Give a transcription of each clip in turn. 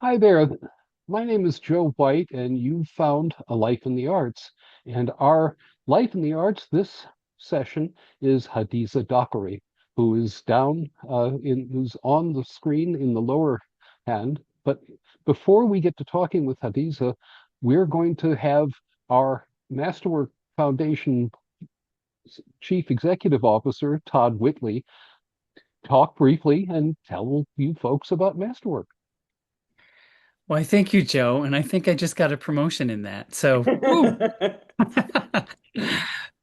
Hi there. My name is Joe White, and you found a life in the arts. And our life in the arts this session is Hadiza Dockeray, who is who's on the screen in the lower hand. But before we get to talking with Hadiza, we're going to have our Masterwork Foundation Chief Executive Officer, Todd Whitley, talk briefly and tell you folks about Masterwork. Why, thank you, Joe. And I think I just got a promotion in that. So, woo!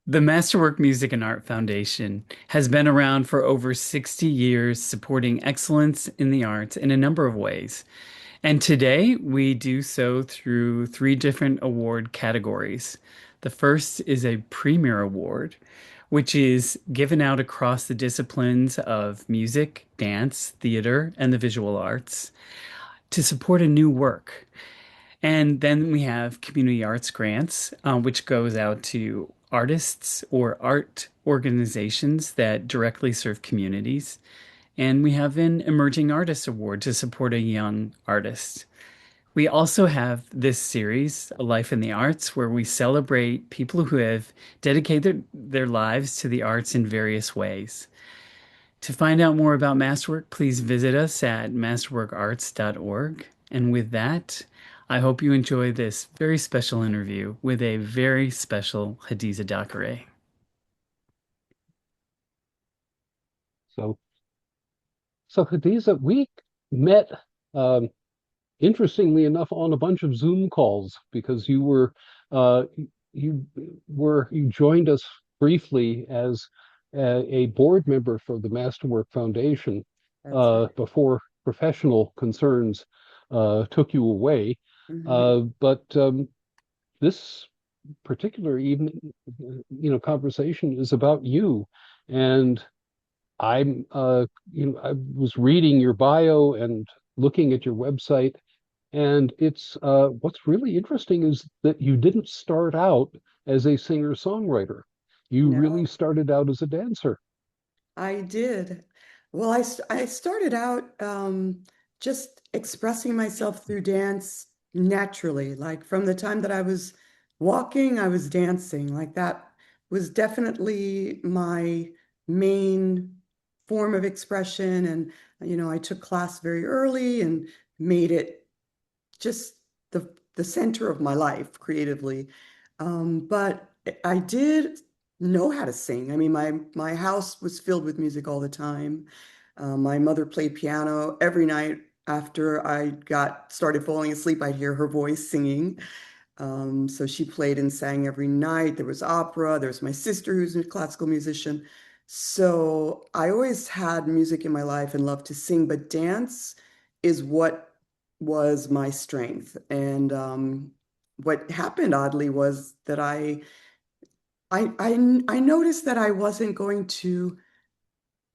The Masterwork Music and Art Foundation has been around for over 60 years, supporting excellence in the arts in a number of ways. And today we do so through three different award categories. The first is a Premier Award, which is given out across the disciplines of music, dance, theater, and the visual arts to support a new work. And then we have community arts grants, which goes out to artists or art organizations that directly serve communities. And we have an Emerging Artist Award to support a young artist. We also have this series, A Life in the Arts, where we celebrate people who have dedicated their lives to the arts in various ways. To find out more about Masterwork, please visit us at masterworkarts.org. And with that, I hope you enjoy this very special interview with a very special Hadiza Dockeray. So So Hadiza, we met, um, interestingly enough, on a bunch of Zoom calls because uh, you joined us briefly as a board member for the Masterwork Foundation That's right. before professional concerns took you away. Hmm. But this particular evening, conversation is about you, and I was reading your bio and looking at your website, and what's really interesting is that you didn't start out as a singer-songwriter. You really No, started out as a dancer. I did. Well, I started out just expressing myself through dance naturally. Like from the time that I was walking, I was dancing. Like that was definitely my main form of expression. And, I took class very early and made it just the center of my life creatively. But I did know how to sing. I mean, my house was filled with music all the time. My mother played piano every night after I got started falling asleep. I'd hear her voice singing. So she played and sang every night. There was opera. There was my sister who's a classical musician. So I always had music in my life and loved to sing, but dance is what was my strength. And what happened oddly was that I noticed that I wasn't going to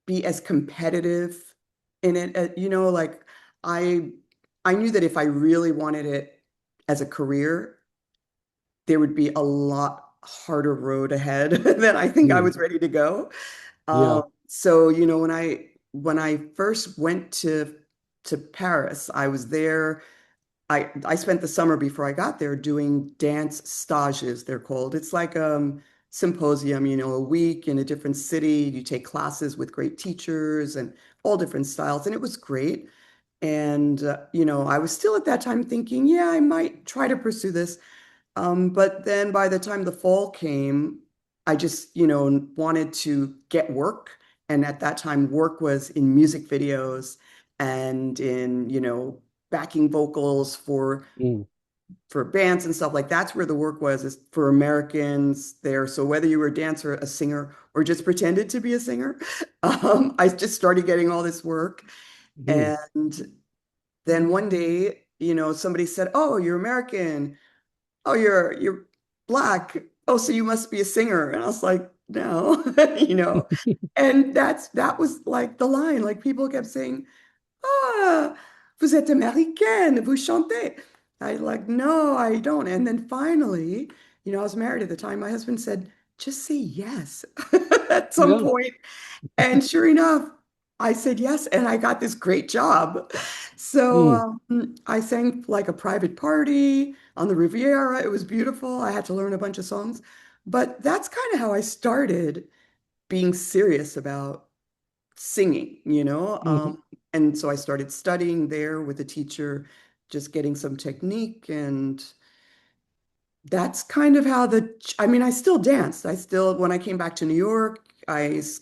be as competitive in it. Like I I knew that if I really wanted it as a career, there would be a lot harder road ahead than I think I Hmm. was ready to go. Yeah. So, when I first went to Paris, I was there. I spent the summer before I got there doing dance stages, they're called. It's like symposium, a week in a different city. You take classes with great teachers and all different styles, and it was great. And I was still at that time thinking, yeah, I might try to pursue this. But then by the time the fall came, I just, wanted to get work. And at that time, work was in music videos and in, backing vocals Mm. for bands and stuff. Like that's where the work was, is for Americans there. So whether you were a dancer, a singer, or just pretended to be a singer, I just started getting all this work. Mm. And then one day, somebody said, "Oh, you're American. Oh, you're black. Oh, so you must be a singer." And I was like, "No," you know. And that was like the line. Like people kept saying, "Ah, vous êtes américaine, vous chantez." I like, "No, I don't." And then finally, I was married at the time. My husband said, "Just say yes," at some Yeah. point. And sure enough, I said yes, and I got this great job. So Mm, I sang like a private party on the Riviera. It was beautiful. I had to learn a bunch of songs, but that's kind of how I started being serious about singing, you know? hmm And so I started studying there with a teacher, just getting some technique. And that's kind of how I mean, I still danced. I still, when I came back to New York,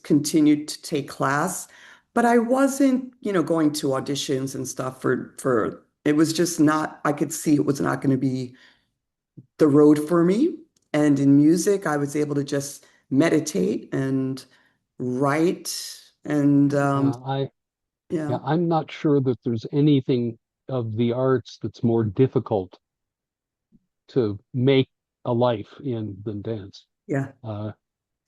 continued to take class, but I wasn't, going to auditions and stuff it was just not, I could see it was not going to be the road for me. And in music, I was able to just meditate and write and Yeah, yeah, I'm not sure that there's anything of the arts that's more difficult to make a life in than dance. yeah, Uh, I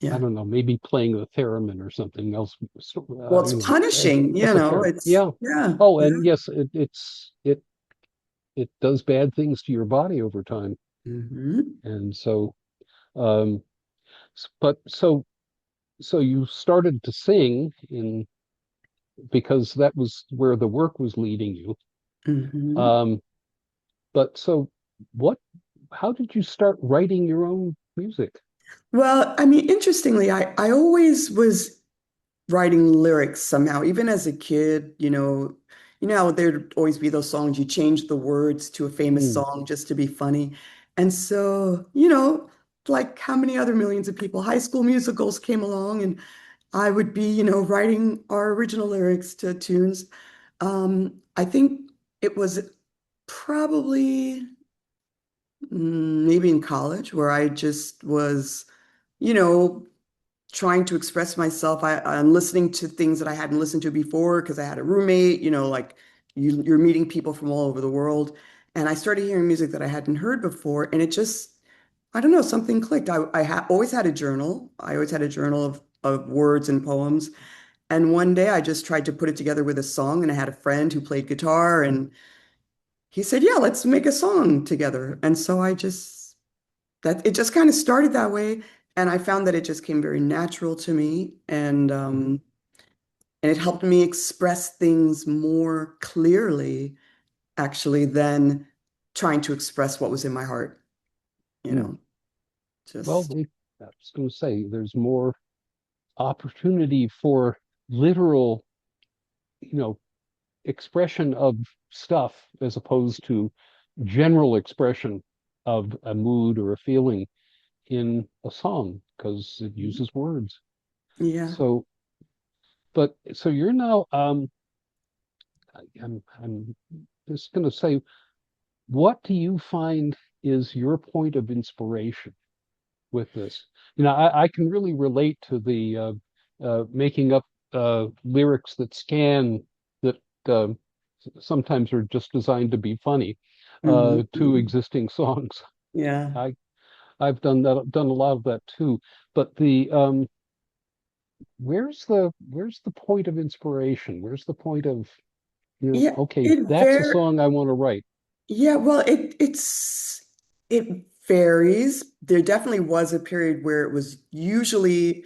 yeah. don't know, maybe playing the theremin or something else, Well, it's punishing, as a character. it's, Yeah. yeah, Oh, yeah. and yes, it does bad things to your body over time, Hmm. and so um, but so you started to sing in because that was where the work was leading you. Hmm. Um, but so what? How did you start writing your own music? Well, I mean, interestingly, I always was writing lyrics somehow, even as a kid, how there'd always be those songs you change the words to a famous Mm, song just to be funny. And so, like how many other millions of people, high school musicals came along and I would be, writing our original lyrics to tunes. I think it was probably maybe in college where I just was, you know, trying to express myself. I'm listening to things that I hadn't listened to before because I had a roommate, like you're meeting people from all over the world. And I started hearing music that I hadn't heard before. And it just, I don't know, something clicked. Always had a journal. I always had a journal of words and poems. And one day I just tried to put it together with a song. And I had a friend who played guitar and he said, yeah, let's make a song together. And so that it just kind of started that way. And I found that it just came very natural to me. And it helped me express things more clearly, actually, than trying to express what was in my heart, you mm. know, Well, just, I was going to say there's more opportunity for literal, you know, expression of stuff as opposed to general expression of a mood or a feeling in a song because it uses words. yeah. So, but so you're now, I'm just going to say, what do you find is your point of inspiration with this? I can really relate to the making up lyrics that scan that uh, sometimes are just designed to be funny to Mhm. existing songs. Yeah. I I've done a lot of that too. But the where's the point of inspiration? Where's the point of, Yeah. okay, It that's a very, song I want to write. yeah. Well, it varies. There definitely was a period where it was usually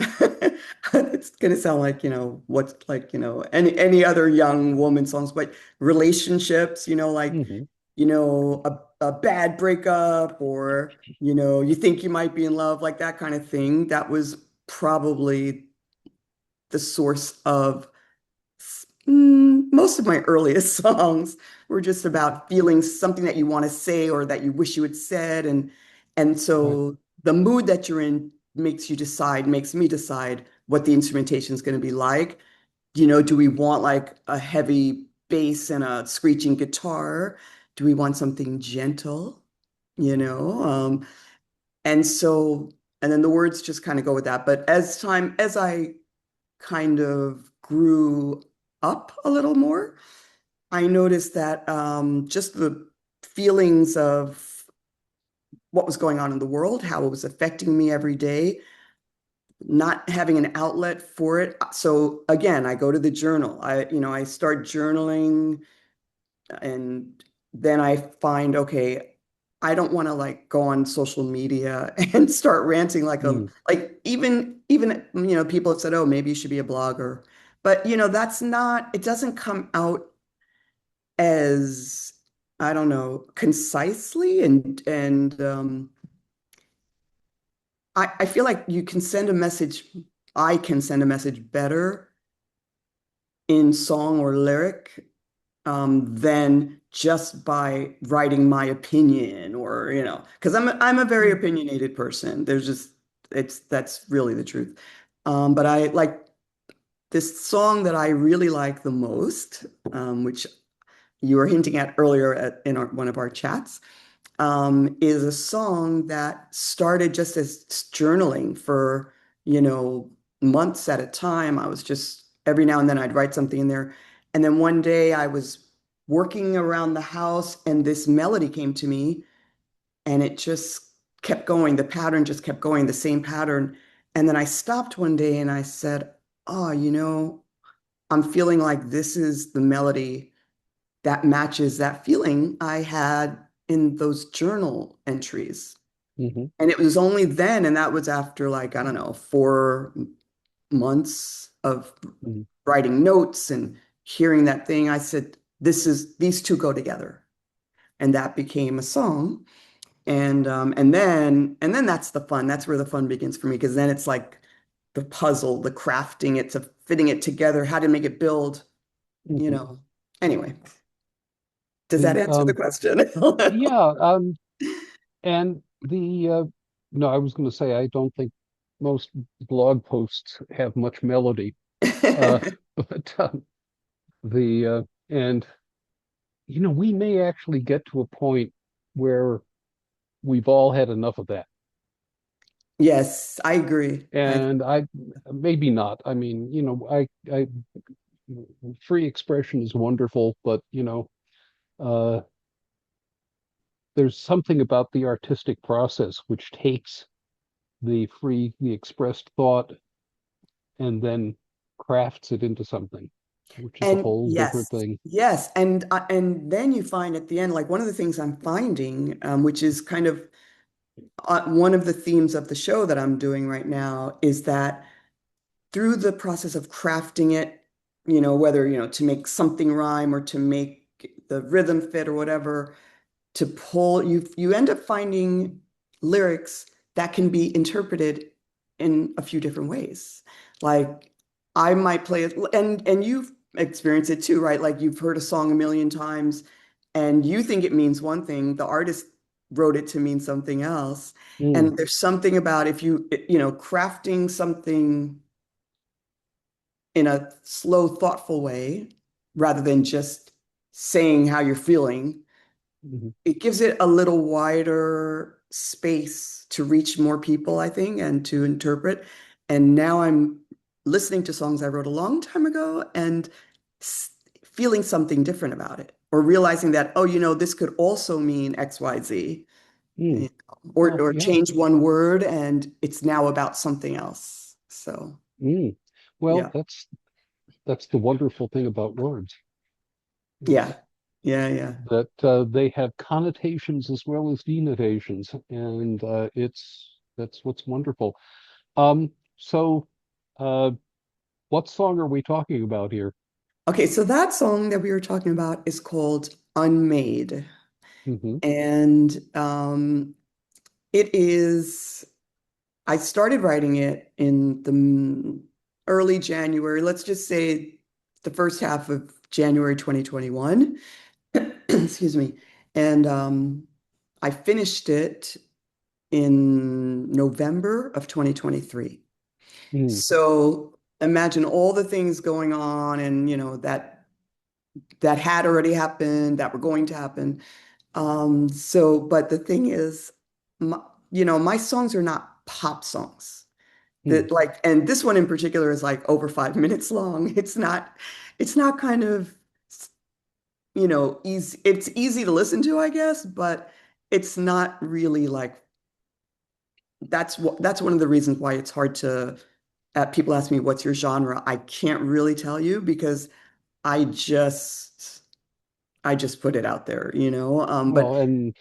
it's gonna sound like, what's like, any other young woman songs, but relationships, like, Hmm a bad breakup or, you think you might be in love, like that kind of thing. That was probably the source of most of my earliest songs were just about feeling something that you want to say or that you wish you had said. And Right. so the mood that you're in makes me decide what the instrumentation is going to be like. Do we want like a heavy bass and a screeching guitar? Do we want something gentle? You know? And so, and then the words just kind of go with that. But as I kind of grew up a little more, I noticed that just the feelings of what was going on in the world, how it was affecting me every day, not having an outlet for it. So again, I go to the journal. I start journaling and then I find, okay, I don't want to like go on social media and start ranting Mm. like even people have said, oh, maybe you should be a blogger. But that's not, it doesn't come out as, I don't know, concisely and I feel like you can send a message, I can send a message better in song or lyric than just by writing my opinion or, because I'm a very Mm, opinionated person. There's just that's really the truth. But I like this song that I really like the most, which you were hinting at earlier one of our chats, is a song that started just as journaling for, you know, months at a time. I was just every now and then I'd write something in there. And then one day I was working around the house and this melody came to me and it just kept going. The pattern just kept going, the same pattern. And then I stopped one day and I said, oh, I'm feeling like this is the melody that matches that feeling I had in those journal entries. mhm, And it was only then, and that was after like, I don't know, 4 months of mhm, writing notes and hearing that thing. I said, these two go together. And that became a song. And then that's the fun. That's where the fun begins for me, because then it's like the puzzle, the crafting it to fitting it together, how to make it build, you mhm. know. Anyway, does that And answer the question? yeah, and the no, I was going to say I don't think most blog posts have much melody. Uh, but the and we may actually get to a point where we've all had enough of that. Yes, I agree. And I maybe not. I mean, I free expression is wonderful, but uh, there's something about the artistic process which takes the expressed thought and then crafts it into something, which is a And whole different yes, thing. yes, and then you find at the end, like one of the things I'm finding, which is kind of one of the themes of the show that I'm doing right now, is that through the process of crafting it, whether to make something rhyme or to make the rhythm fit or whatever, to pull you end up finding lyrics that can be interpreted in a few different ways. Like I might play it, and you've experienced it too, right? Like you've heard a song a million times and you think it means one thing, the artist wrote it to mean something else. Mm, And there's something about if crafting something in a slow, thoughtful way rather than just saying how you're feeling, mhm, it gives it a little wider space to reach more people, I think, and to interpret. And now I'm listening to songs I wrote a long time ago and feeling something different about it, or realizing that, oh, this could also mean X, Y, Z, mm. or Well, or yeah. change one word and it's now about something else. So, Mm. Well, yeah, that's the wonderful thing about words is yeah, yeah, yeah. that they have connotations as well as denotations, and that's what's wonderful. So, uh, what song are we talking about here? Okay, so that song that we were talking about is called Unmade. Hmm. And it is, I started writing it in the early January, let's just say the first half of January 2021. Excuse me. And I finished it in November of 2023. Mm, So imagine all the things going on and, that had already happened, that were going to happen. But the thing is, my, my songs are not pop songs. mm, That like, and this one in particular is like over 5 minutes long. It's not kind of, easy. It's easy to listen to, I guess, but it's not really like, that's one of the reasons why it's hard to, people ask me, what's your genre? I can't really tell you because I just, I just put it out there, but well, and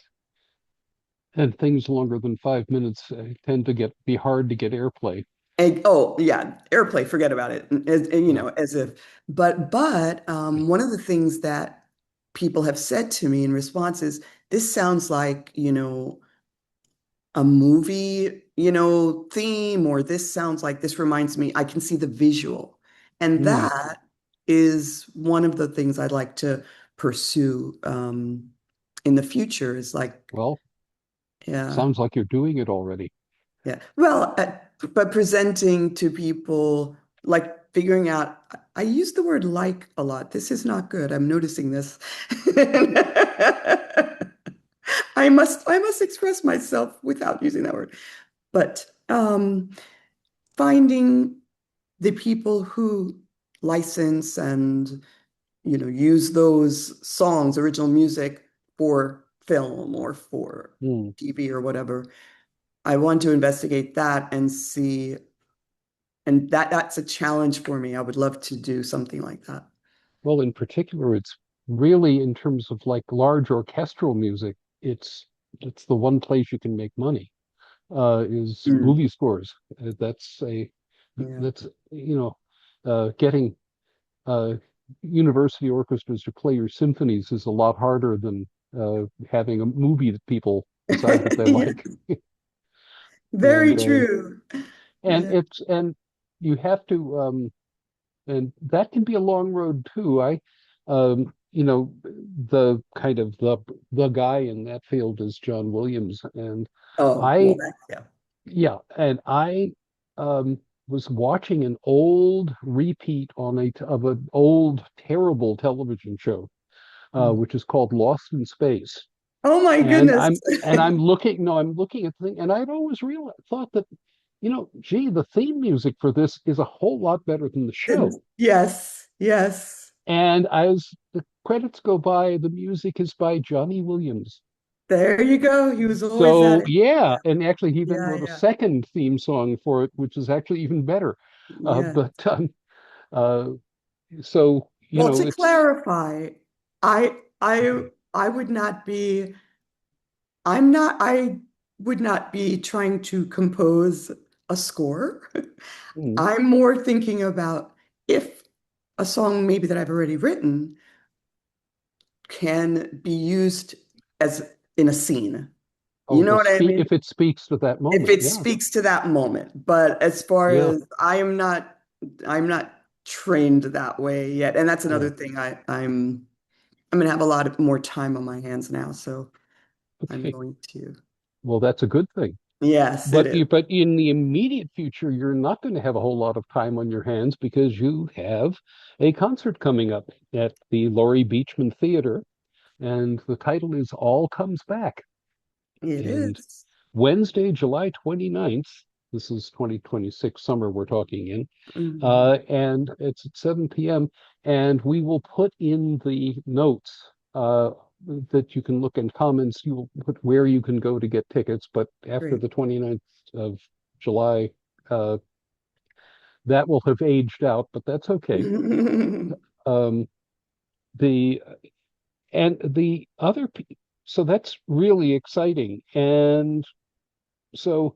things longer than 5 minutes tend to be hard to get airplay. Oh yeah, airplay, forget about it. Yeah. As if. But one of the things that people have said to me in response is, this sounds like, a movie, theme, or this sounds like, this reminds me, I can see the visual. And Mm. that is one of the things I'd like to pursue in the future is like, Well, yeah. sounds like you're doing it already. Yeah. Well, but presenting to people, like figuring out, I use the word like a lot. This is not good. I'm noticing this. I must express myself without using that word. But finding the people who license and, use those songs, original music for film or for Mm. TV or whatever. I want to investigate that and see, and that's a challenge for me. I would love to do something like that. Well, in particular, it's really in terms of like large orchestral music, it's the one place you can make money, is Mm, movie scores. That's a yeah. that's getting uh, university orchestras to play your symphonies is a lot harder than having a movie that people decide that they Yeah, like. very And true. Yeah. and you have to and that can be a long road too. The kind of the guy in that field is John Williams, and Oh, well, I yeah. yeah, and I was watching an old repeat of an old terrible television show, Mm. which is called Lost in Space. Oh my And goodness. I'm looking at the thing, and I'd always thought that, gee, the theme music for this is a whole lot better than the show. Yes, yes. And as the credits go by, the music is by Johnny Williams. There you go. He was always at So it. yeah, Yeah, and actually he then yeah, wrote a yeah. second theme song for it, which is actually even better. Yeah. But uh, so Well, to it's clarify, I I mhm, I would not be I would not be trying to compose a score. mhm. I'm more thinking about if a song maybe that I've already written can be used as in a scene. You Oh, know what I mean? if it speaks to that If moment, it yeah, speaks to that moment. But as far yeah, as I'm not trained that way yet. And that's yeah. another thing I'm gonna have a lot of more time on my hands now, so I'm Okay, going to. well, that's a good thing. Yes, it is. But in the immediate future, you're not going to have a whole lot of time on your hands because you have a concert coming up at the Laurie Beachman Theater, and the title is All Comes Back. It And is. Wednesday, July 29th, this is 2026 summer we're talking in, Mhm. and it's at 7 p.m. And we will put in the notes that you can look in comments. You will put where you can go to get tickets. But after Great. the 29th of July, uh, that will have aged out, but that's okay. Um, the and the other, so that's really exciting. And so,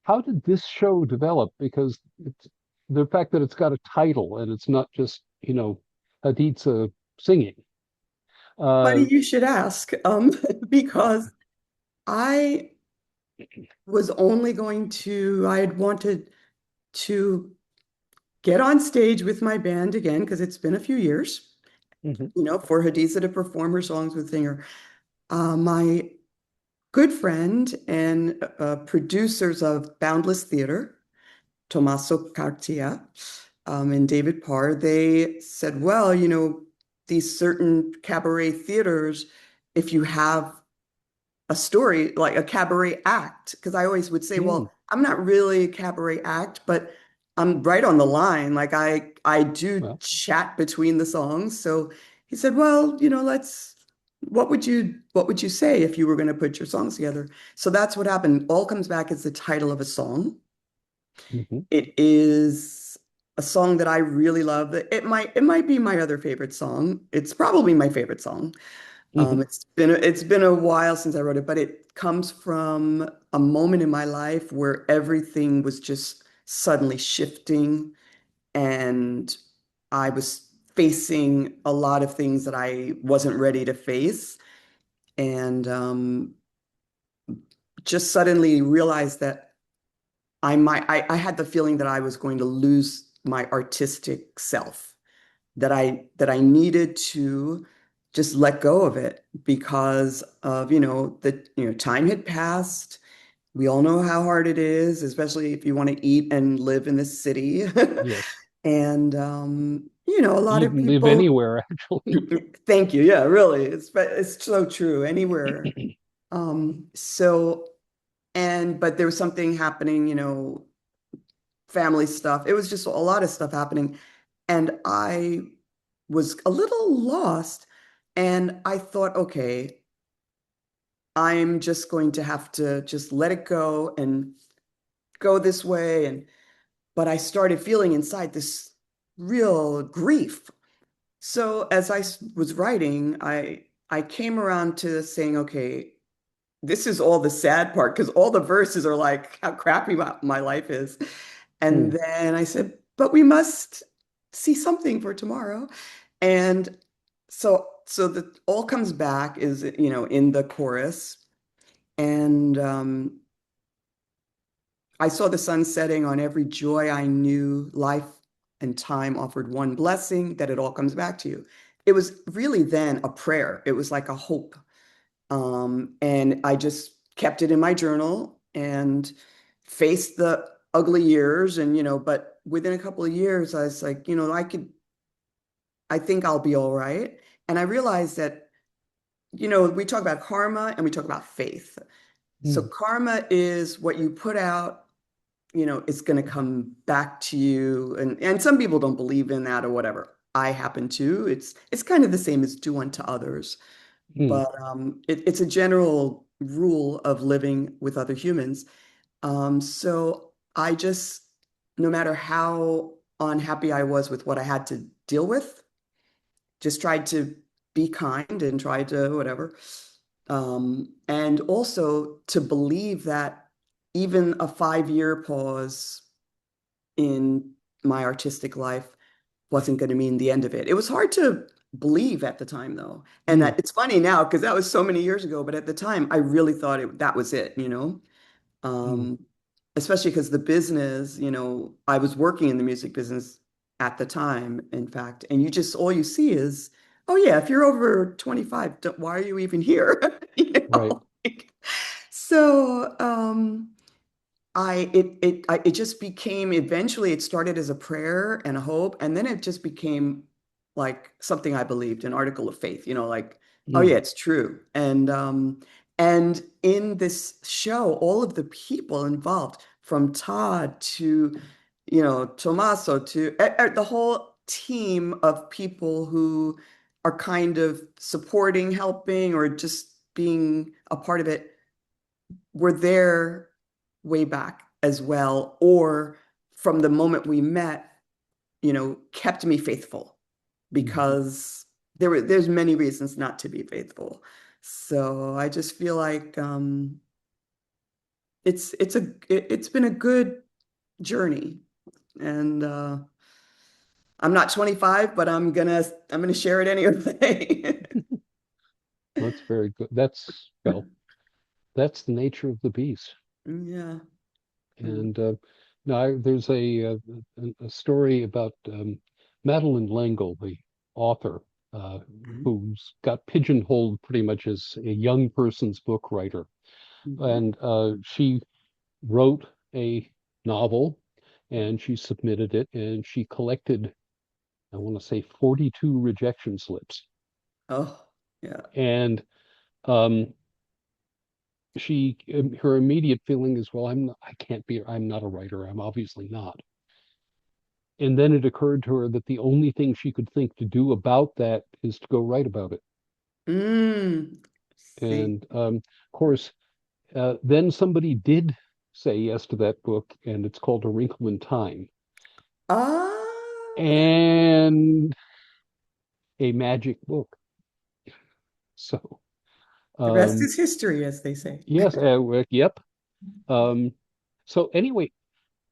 how did this show develop? Because it's the fact that it's got a title and it's not just, Hadiza singing. Funny Uh, you should ask, because I I had wanted to get on stage with my band again because it's been a few years, mhm, for Hadiza to perform her songs with singer. My good friend and producers of Boundless Theater, Tommaso Cartia, and David Parr, they said, well, these certain cabaret theaters, if you have a story, like a cabaret act, because I always would say, mm, well, I'm not really a cabaret act, but I'm right on the line. Like I do well, chat between the songs. So he said, well, what would you say if you were going to put your songs together? So that's what happened. All Comes Back is the title of a song. mhm, It is a song that I really love. It might be my other favorite song. It's probably my favorite song. mhm, It's been a while since I wrote it, but it comes from a moment in my life where everything was just suddenly shifting, and I was facing a lot of things that I wasn't ready to face, and just suddenly realized that I had the feeling that I was going to lose my artistic self, that I needed to just let go of it because of, time had passed. We all know how hard it is, especially if you want to eat and live in the city. Yes. And a lot Eat of and live people, anywhere, actually. thank you. Yeah, really. It's so true anywhere. So but there was something happening, family stuff. It was just a lot of stuff happening. And I was a little lost. And I thought, okay, I'm just going to have to just let it go and go this way. But I started feeling inside this real grief. So as was writing, I came around to saying, okay, this is all the sad part because all the verses are like how crappy my life is. And Hmm. then I said, but we must see something for tomorrow. And so the all comes back is, in the chorus. And I saw the sun setting on every joy I knew. Life and time offered one blessing that it all comes back to you. It was really then a prayer. It was like a hope. And I just kept it in my journal and faced the ugly years. And, but within a couple of years, I was like, I think I'll be all right. And I realized that, we talk about karma and we talk about faith. So Hmm. karma is what you put out, it's going to come back to you. And some people don't believe in that or whatever. I happen to. It's kind of the same as do unto others. Hmm. But it's a general rule of living with other humans. So I just, no matter how unhappy I was with what I had to deal with, just tried to be kind and tried to whatever. And also to believe that even a 5-year pause in my artistic life wasn't going to mean the end of it. It was hard to believe at the time, though. And Hmm. that it's funny now because that was so many years ago, but at the time, I really thought that was it. Hmm. Um, Especially because the business, I was working in the music business at the time, in fact, and all you see is, oh yeah, if you're over 25, why are you even here? You Right. know? So, it just became eventually it started as a prayer and a hope, and then it just became like something I believed, an article of faith, like, oh Hmm. yeah, it's true. And in this show, all of the people involved, from Todd to, Tommaso to the whole team of people who are kind of supporting, helping, or just being a part of it were there way back as well, or from the moment we met, kept me faithful Hmm. because there's many reasons not to be faithful. So I just feel like it's been a good journey, and I'm not 25, but I'm gonna share it anyway. That's very good. That's the nature of the beast. Yeah. And now there's a story about Madeleine L'Engle, the author, uh, Mhm. who's got pigeonholed pretty much as a young person's book writer. Mhm. And she wrote a novel and she submitted it and she collected, I want to say, 42 rejection slips. Oh, yeah. And um, her immediate feeling is, well, I'm not a writer. I'm obviously not. And then it occurred to her that the only thing she could think to do about that is to go write about it. See. And of course, then somebody did say yes to that book, and it's called A Wrinkle in Time. Ah, And a magic book. So, the rest um, is history, as they say. yes, yep. Um, so anyway,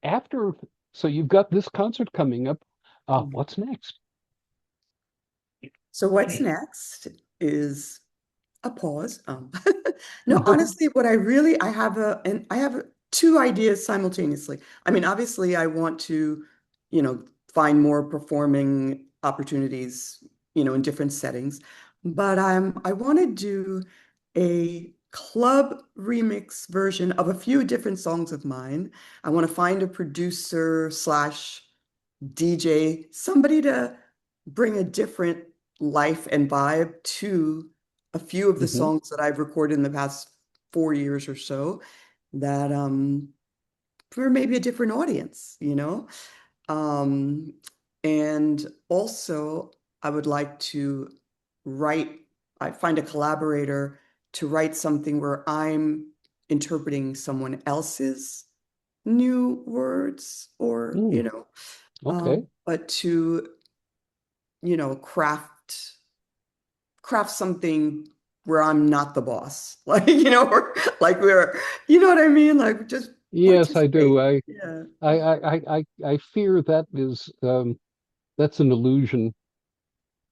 after, so you've got this concert coming up. What's next? So what's next is a pause. No, honestly, what I really I have two ideas simultaneously. I mean, obviously, I want to, you know, find more performing opportunities, in different settings. But I want to do a club remix version of a few different songs of mine. I want to find a producer slash DJ, somebody to bring a different life and vibe to a few of the Hmm. songs that I've recorded in the past 4 years or so that for maybe a different audience. Um, and also I would like to write, I find a collaborator to write something where I'm interpreting someone else's new words or, Okay. but to, craft something where I'm not the boss. Like, or like you know what I mean? Like just Yes, I do. participate. I Yeah. I I I fear that is that's an illusion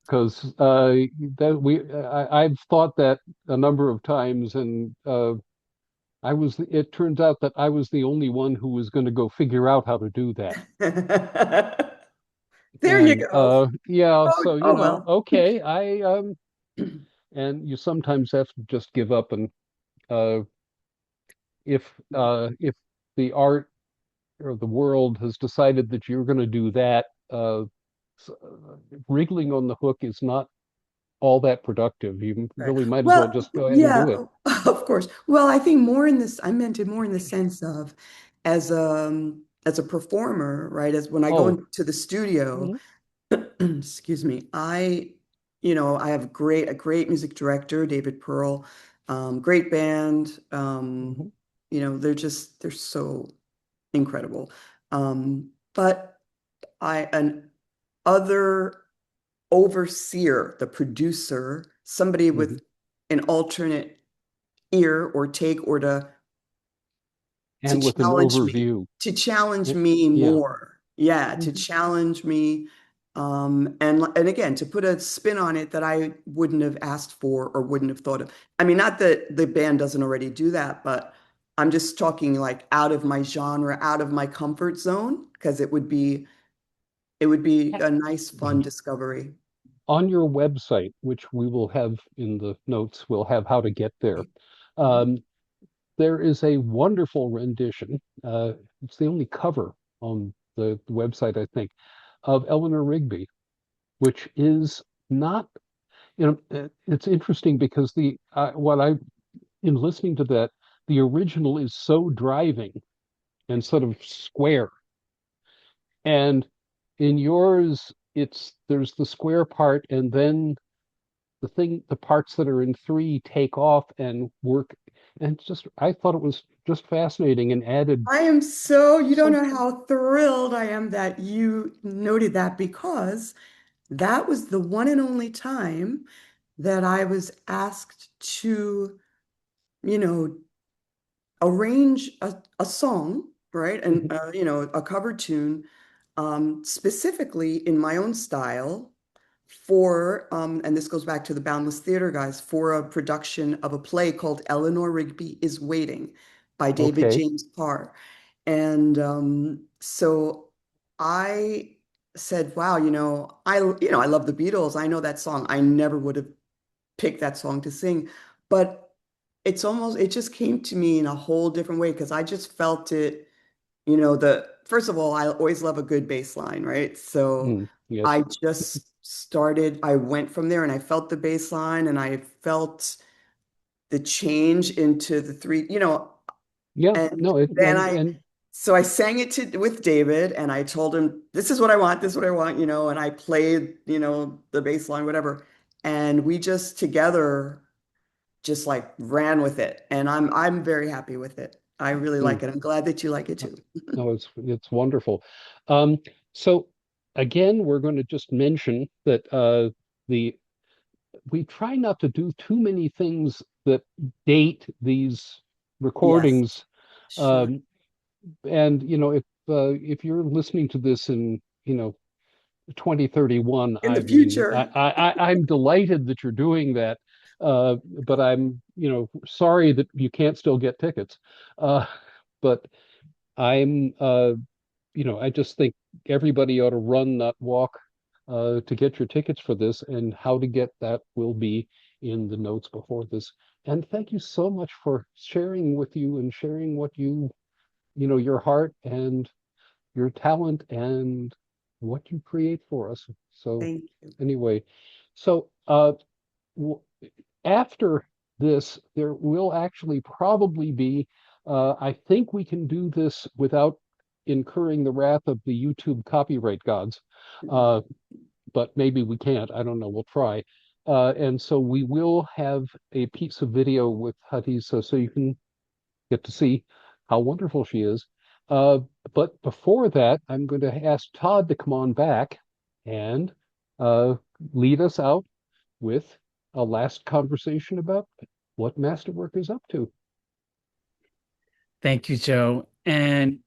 because that I've thought that a number of times, and it turns out that I was the only one who was going to go figure out how to do that. There you And go. yeah, Oh, so oh well. okay, I and you sometimes have to just give up, and uh if the art or the world has decided that you're going to do that, wriggling on the hook is not all that productive. You Right. really might as well Well, just go ahead and yeah, do it. of course. Well, I think more in this, I meant it more in the sense of as a performer, right? As when I go Oh, into the studio, mhm, excuse me, I have a great music director, David Pearl, great band. mhm, They're so incredible. But an other overseer, the producer, somebody mhm. with an alternate ear or take or to And with an challenge me, overview. to challenge Eh, me yeah. more. Yeah, to Mhm. challenge me. And again, to put a spin on it that I wouldn't have asked for or wouldn't have thought of. I mean, not that the band doesn't already do that, but I'm just talking like out of my genre, out of my comfort zone, because it would be a nice, fun discovery. On your website, which we will have in the notes, we'll have how to get there. Um, there is a wonderful rendition. It's the only cover on the website, I think, of Eleanor Rigby, which is not, it's interesting because what I, in listening to that, the original is so driving and sort of square. And in yours, there's the square part, and then the parts that are in three take off and work. And I thought it was just fascinating and added You don't some. know how thrilled I am that you noted that because that was the one and only time that I was asked to, you know, arrange a song, right? And, Mhm. a cover tune, specifically in my own style and this goes back to the Boundless Theater guys, for a production of a play called Eleanor Rigby is Waiting by David Okay. James Parr. And so I said, wow, I love the Beatles. I know that song. I never would have picked that song to sing, but it just came to me in a whole different way because I just felt it, first of all, I always love a good bass line, right? So Yes. I went from there and I felt the bass line and I felt the change into the three, Yeah. and No. It then and so I sang it with David and I told him, this is what I want, this is what I want, and I played, the bass line, whatever. And we just together just like ran with it. And I'm very happy with it. I really mm, like it. I'm glad that you like it too. no, it's wonderful. Um, so again, we're going to just mention that the we try not to do too many things that date these Yes, recordings. sure. Um, and if you're listening to this in, 2031, In the I mean, future. I'm delighted that you're doing that. But I'm, sorry that you can't still get tickets. Uh, but I'm, I just think everybody ought to run, not walk, to get your tickets for this, and how to get that will be in the notes before this. And thank you so much for sharing with you and sharing what your heart and your talent and what you create for us. So Thank you. anyway, so w after this, there will actually probably be, I think we can do this without incurring the wrath of the YouTube copyright gods. Uh, but maybe we can't. I don't know. We'll try. And so we will have a piece of video with Hadiza so you can get to see how wonderful she is. Uh, but before that, I'm going to ask Todd to come on back and uh, lead us out with a last conversation about what Masterwork is up to. Thank you, Joe. And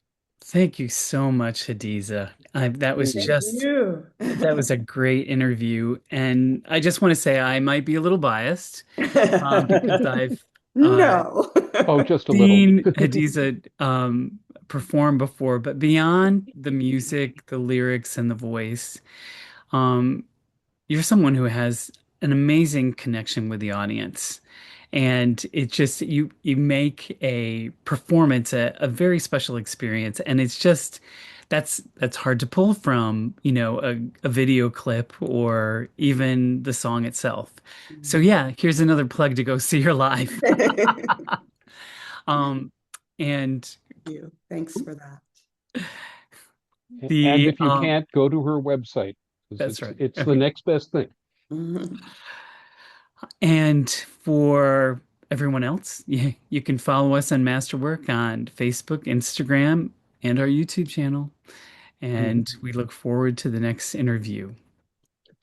thank you so much, Hadiza. That was Thank just you. that was a great interview. And I just want to say I might be a little biased because I've No. Oh, just a little. seen Hadiza perform before, but beyond the music, the lyrics, and the voice, um, you're someone who has an amazing connection with the audience. And it just you make a performance a very special experience. And it's just that's hard to pull from, a video clip or even the song itself. So yeah, here's another plug to go see her live. Thank Um, and you. Thanks for that. And the if you can't, go to her website, because that's it's right. it's the Okay. next best thing. Mhm. And for everyone else, you can follow us on Masterwork on Facebook, Instagram, and our YouTube channel. Mhm. And we look forward to the next interview.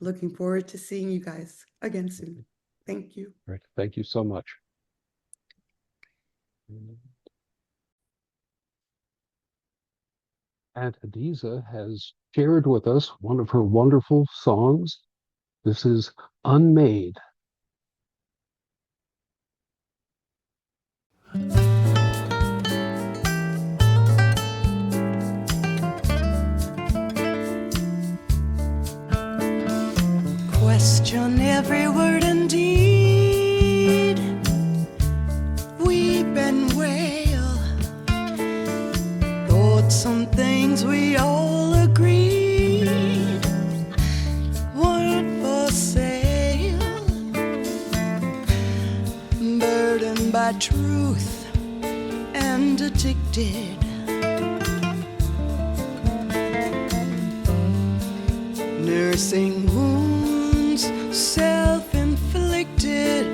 Looking forward to seeing you guys again soon. Thank you. Right. Thank you so much. And Hadiza has shared with us one of her wonderful songs. This is Unmade. Question every word and deed. Weep and wail. Thought some things we all agreed weren't for sale. Burdened by truth and addicted. Nursing wounds self-inflicted.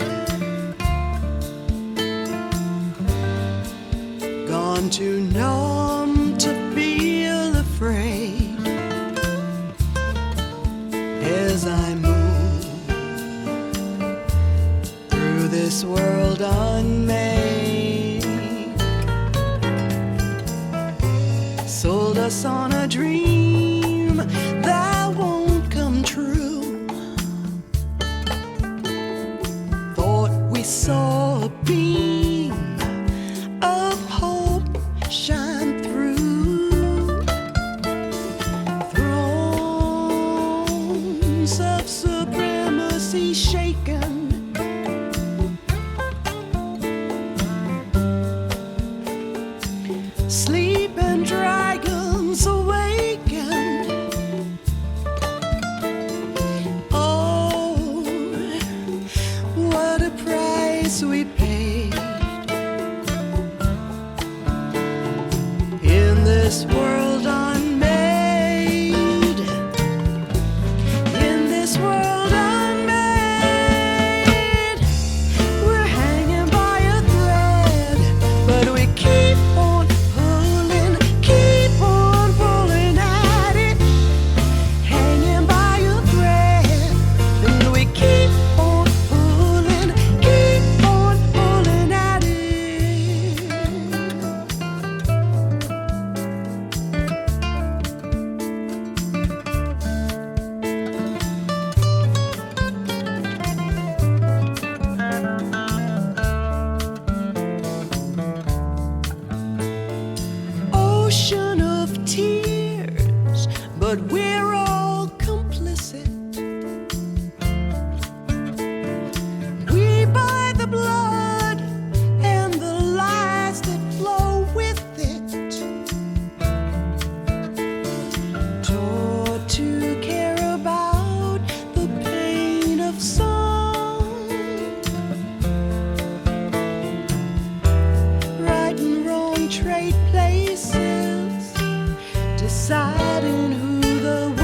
Gone too numb to feel afraid. As I move through this world unmade, sold us on a dream that won't come true. Thought we saw a beam of hope shine through. Thrones of we're all complicit. We buy the blood and the lies that flow with it. Taught to care about the pain of song. Right and wrong trade places, deciding who the